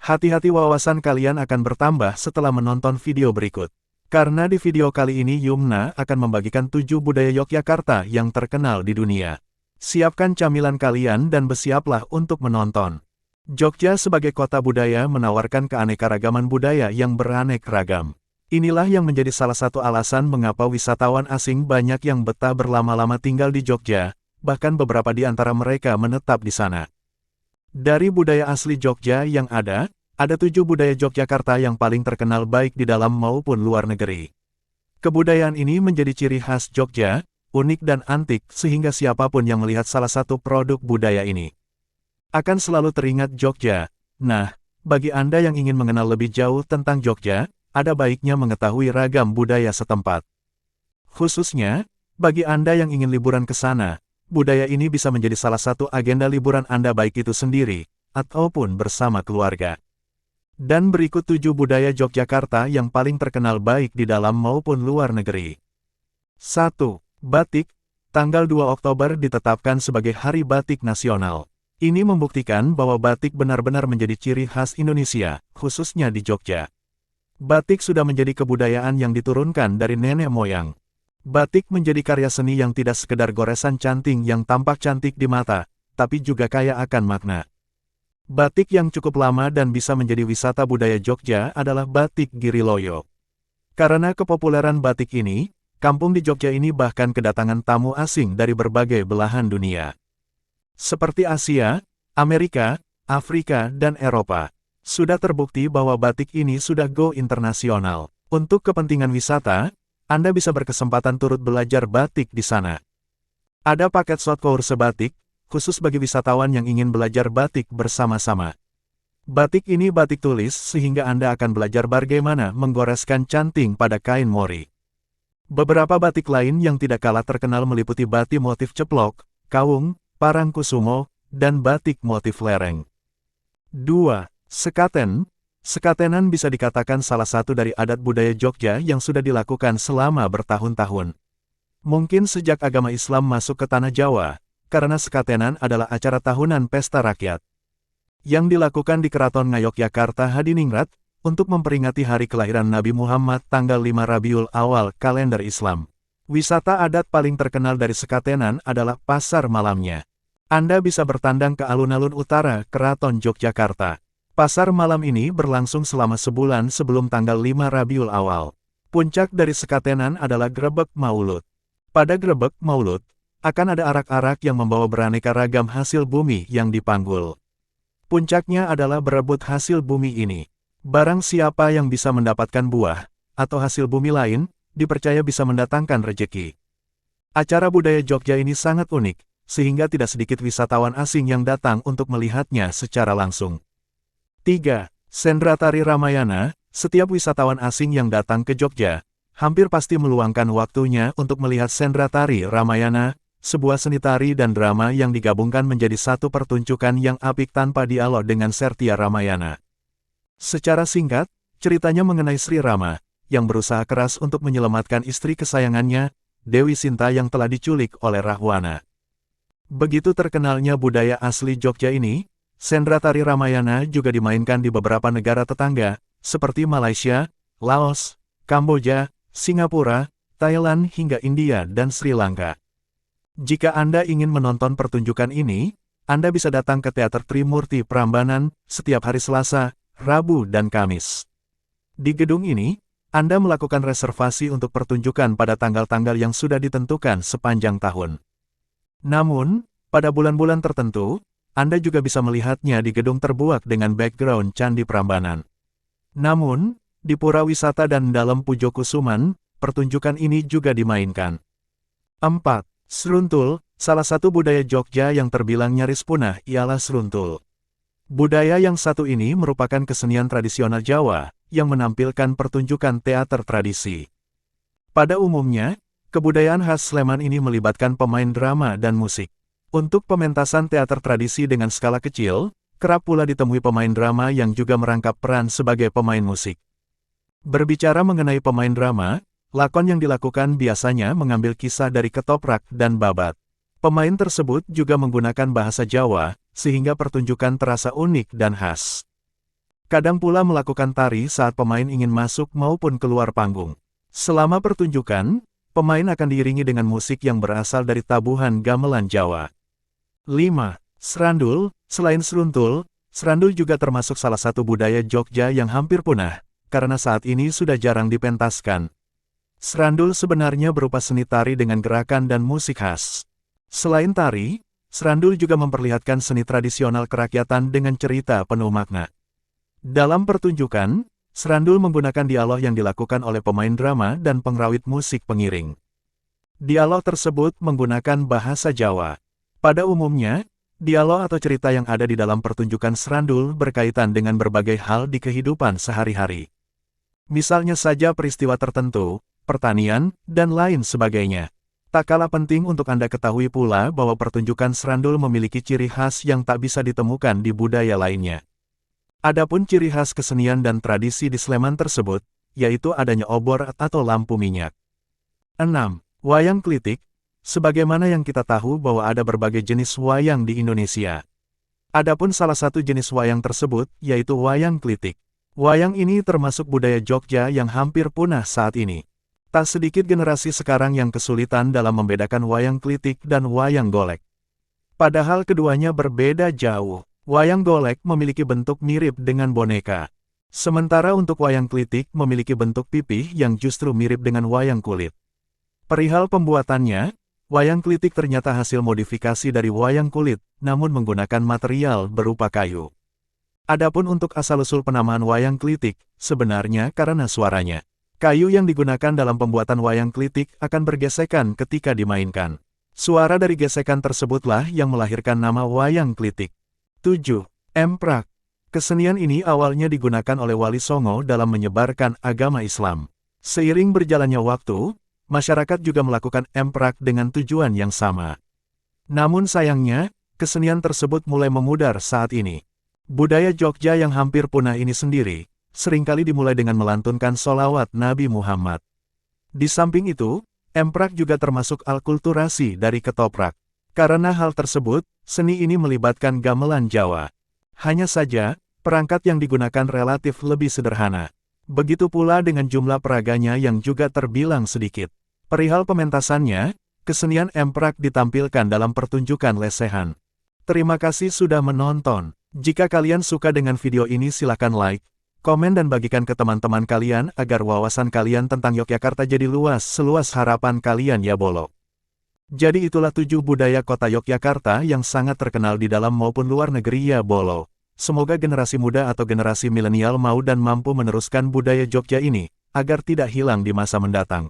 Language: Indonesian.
Hati-hati, wawasan kalian akan bertambah setelah menonton video berikut. Karena di video kali ini Yumna akan membagikan 7 budaya Yogyakarta yang terkenal di dunia. Siapkan camilan kalian dan bersiaplah untuk menonton. Jogja sebagai kota budaya menawarkan keanekaragaman budaya yang beraneka ragam. Inilah yang menjadi salah satu alasan mengapa wisatawan asing banyak yang betah berlama-lama tinggal di Jogja, bahkan beberapa di antara mereka menetap di sana. Dari budaya asli Jogja yang ada 7 budaya Yogyakarta yang paling terkenal baik di dalam maupun luar negeri. Kebudayaan ini menjadi ciri khas Jogja, unik dan antik sehingga siapapun yang melihat salah satu produk budaya ini akan selalu teringat Jogja. Nah, bagi Anda yang ingin mengenal lebih jauh tentang Jogja, ada baiknya mengetahui ragam budaya setempat. Khususnya, bagi Anda yang ingin liburan ke sana, budaya ini bisa menjadi salah satu agenda liburan Anda baik itu sendiri, ataupun bersama keluarga. Dan berikut 7 budaya Yogyakarta yang paling terkenal baik di dalam maupun luar negeri. 1. Batik. Tanggal 2 Oktober ditetapkan sebagai Hari Batik Nasional. Ini membuktikan bahwa batik benar-benar menjadi ciri khas Indonesia, khususnya di Jogja. Batik sudah menjadi kebudayaan yang diturunkan dari nenek moyang. Batik menjadi karya seni yang tidak sekedar goresan cantik yang tampak cantik di mata, tapi juga kaya akan makna. Batik yang cukup lama dan bisa menjadi wisata budaya Jogja adalah batik Giriloyo. Karena kepopuleran batik ini, kampung di Jogja ini bahkan kedatangan tamu asing dari berbagai belahan dunia. Seperti Asia, Amerika, Afrika, dan Eropa. Sudah terbukti bahwa batik ini sudah go internasional. Untuk kepentingan wisata, Anda bisa berkesempatan turut belajar batik di sana. Ada paket short course batik, khusus bagi wisatawan yang ingin belajar batik bersama-sama. Batik ini batik tulis sehingga Anda akan belajar bagaimana menggoreskan canting pada kain mori. Beberapa batik lain yang tidak kalah terkenal meliputi batik motif ceplok, kawung, parangkusumo, dan batik motif lereng. 2. Sekaten. Sekatenan bisa dikatakan salah satu dari adat budaya Jogja yang sudah dilakukan selama bertahun-tahun. Mungkin sejak agama Islam masuk ke tanah Jawa, karena sekatenan adalah acara tahunan pesta rakyat yang dilakukan di Keraton Ngayogyakarta Hadiningrat untuk memperingati hari kelahiran Nabi Muhammad tanggal 5 Rabiul Awal kalender Islam. Wisata adat paling terkenal dari sekatenan adalah pasar malamnya. Anda bisa bertandang ke alun-alun utara Keraton Yogyakarta. Pasar malam ini berlangsung selama sebulan sebelum tanggal 5 Rabiul Awal. Puncak dari sekatenan adalah Grebek Maulud. Pada Grebek Maulud, akan ada arak-arak yang membawa beraneka ragam hasil bumi yang dipanggul. Puncaknya adalah berebut hasil bumi ini. Barang siapa yang bisa mendapatkan buah, atau hasil bumi lain, dipercaya bisa mendatangkan rejeki. Acara budaya Jogja ini sangat unik, sehingga tidak sedikit wisatawan asing yang datang untuk melihatnya secara langsung. 3. Sendratari Ramayana. Setiap wisatawan asing yang datang ke Jogja, hampir pasti meluangkan waktunya untuk melihat Sendratari Ramayana, sebuah seni tari dan drama yang digabungkan menjadi satu pertunjukan yang apik tanpa dialog dengan Sertia Ramayana. Secara singkat, ceritanya mengenai Sri Rama, yang berusaha keras untuk menyelamatkan istri kesayangannya, Dewi Sinta yang telah diculik oleh Rahwana. Begitu terkenalnya budaya asli Jogja ini, Sendratari Ramayana juga dimainkan di beberapa negara tetangga, seperti Malaysia, Laos, Kamboja, Singapura, Thailand hingga India dan Sri Lanka. Jika Anda ingin menonton pertunjukan ini, Anda bisa datang ke Teater Trimurti Prambanan setiap hari Selasa, Rabu dan Kamis. Di gedung ini, Anda melakukan reservasi untuk pertunjukan pada tanggal-tanggal yang sudah ditentukan sepanjang tahun. Namun, pada bulan-bulan tertentu, Anda juga bisa melihatnya di gedung terbuat dengan background Candi Prambanan. Namun, di Pura Wisata dan dalam Pujokusuman, pertunjukan ini juga dimainkan. 4. Sruntul. Salah satu budaya Jogja yang terbilang nyaris punah ialah sruntul. Budaya yang satu ini merupakan kesenian tradisional Jawa, yang menampilkan pertunjukan teater tradisi. Pada umumnya, kebudayaan khas Sleman ini melibatkan pemain drama dan musik. Untuk pementasan teater tradisi dengan skala kecil, kerap pula ditemui pemain drama yang juga merangkap peran sebagai pemain musik. Berbicara mengenai pemain drama, lakon yang dilakukan biasanya mengambil kisah dari ketoprak dan babat. Pemain tersebut juga menggunakan bahasa Jawa, sehingga pertunjukan terasa unik dan khas. Kadang pula melakukan tari saat pemain ingin masuk maupun keluar panggung. Selama pertunjukan, pemain akan diiringi dengan musik yang berasal dari tabuhan gamelan Jawa. 5. Serandul. Selain seruntul, serandul juga termasuk salah satu budaya Jogja yang hampir punah, karena saat ini sudah jarang dipentaskan. Serandul sebenarnya berupa seni tari dengan gerakan dan musik khas. Selain tari, serandul juga memperlihatkan seni tradisional kerakyatan dengan cerita penuh makna. Dalam pertunjukan, serandul menggunakan dialog yang dilakukan oleh pemain drama dan pengrawit musik pengiring. Dialog tersebut menggunakan bahasa Jawa. Pada umumnya, dialog atau cerita yang ada di dalam pertunjukan serandul berkaitan dengan berbagai hal di kehidupan sehari-hari. Misalnya saja peristiwa tertentu, pertanian, dan lain sebagainya. Tak kalah penting untuk Anda ketahui pula bahwa pertunjukan serandul memiliki ciri khas yang tak bisa ditemukan di budaya lainnya. Adapun ciri khas kesenian dan tradisi di Sleman tersebut, yaitu adanya obor atau lampu minyak. 6. Wayang klitik. Sebagaimana yang kita tahu bahwa ada berbagai jenis wayang di Indonesia. Adapun salah satu jenis wayang tersebut, yaitu wayang klitik. Wayang ini termasuk budaya Jogja yang hampir punah saat ini. Tak sedikit generasi sekarang yang kesulitan dalam membedakan wayang klitik dan wayang golek. Padahal keduanya berbeda jauh. Wayang golek memiliki bentuk mirip dengan boneka. Sementara untuk wayang klitik memiliki bentuk pipih yang justru mirip dengan wayang kulit. Perihal pembuatannya, wayang klitik ternyata hasil modifikasi dari wayang kulit, namun menggunakan material berupa kayu. Adapun untuk asal-usul penamaan wayang klitik, sebenarnya karena suaranya. Kayu yang digunakan dalam pembuatan wayang klitik akan bergesekan ketika dimainkan. Suara dari gesekan tersebutlah yang melahirkan nama wayang klitik. 7. Emprak. Kesenian ini awalnya digunakan oleh Wali Songo dalam menyebarkan agama Islam. Seiring berjalannya waktu, masyarakat juga melakukan emprak dengan tujuan yang sama. Namun sayangnya, kesenian tersebut mulai memudar saat ini. Budaya Jogja yang hampir punah ini sendiri, seringkali dimulai dengan melantunkan sholawat Nabi Muhammad. Di samping itu, emprak juga termasuk alkulturasi dari ketoprak. Karena hal tersebut, seni ini melibatkan gamelan Jawa. Hanya saja, perangkat yang digunakan relatif lebih sederhana. Begitu pula dengan jumlah peraganya yang juga terbilang sedikit. Perihal pementasannya, kesenian emprak ditampilkan dalam pertunjukan lesehan. Terima kasih sudah menonton. Jika kalian suka dengan video ini silakan like, komen dan bagikan ke teman-teman kalian agar wawasan kalian tentang Yogyakarta jadi luas seluas harapan kalian ya bolo. Jadi itulah 7 budaya kota Yogyakarta yang sangat terkenal di dalam maupun luar negeri ya bolo. Semoga generasi muda atau generasi milenial mau dan mampu meneruskan budaya Jogja ini, agar tidak hilang di masa mendatang.